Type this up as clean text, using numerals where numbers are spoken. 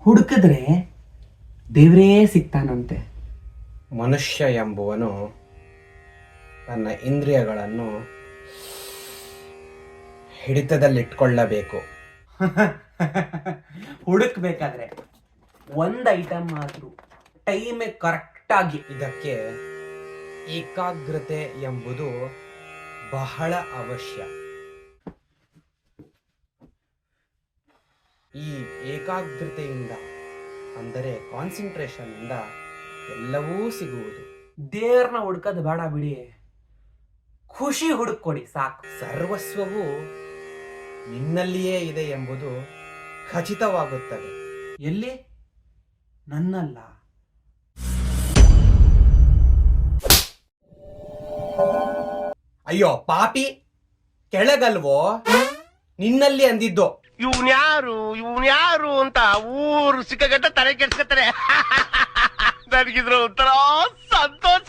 ಹುಡುಕಿದ್ರೆ ದೇವರೇ ಸಿಗ್ತಾನಂತೆ. ಮನುಷ್ಯ ಎಂಬುವನು ತನ್ನ ಇಂದ್ರಿಯಗಳನ್ನು ಹಿಡಿತದಲ್ಲಿಟ್ಕೊಳ್ಳಬೇಕು. ಹುಡುಕ್ಬೇಕಾದ್ರೆ ಒಂದು ಐಟಮ್ ಆದ್ರೂ ಟೈಮ್ ಕರೆಕ್ಟಾಗಿ. ಇದಕ್ಕೆ ಏಕಾಗ್ರತೆ ಎಂಬುದು ಬಹಳ ಅವಶ್ಯ. ಈ ಏಕಾಗ್ರತೆಯಿಂದ ಅಂದರೆ ಕಾನ್ಸಂಟ್ರೇಷನ್ ಇಂದ ಎಲ್ಲವೂ ಸಿಗುವುದು. ದೇವ್ರನ್ನ ಹುಡ್ಕೋದು ಬೇಡ ಬಿಡಿ, ಖುಷಿ ಹುಡುಕೊಡಿ ಸಾಕು. ಸರ್ವಸ್ವವು ನಿನ್ನಲ್ಲಿಯೇ ಇದೆ ಎಂಬುದು ಖಚಿತವಾಗುತ್ತದೆ. ಎಲ್ಲಿ? ನನ್ನಲ್ಲ. ಅಯ್ಯೋ ಪಾಪಿ, ಕೆಳಗಲ್ವೋ? ನಿನ್ನಲ್ಲಿ ಅಂದಿದ್ದು. ಇವ್ನ್ಯಾರು ಅಂತ ಊರು ಸಿಕ್ಕಗಟ್ಟ ತಲೆ ಕೆಡ್ಸ್ಕೊತಾರೆ. ನನಗಿದ್ರ ಒಂಥರ ಸಂತೋಷ.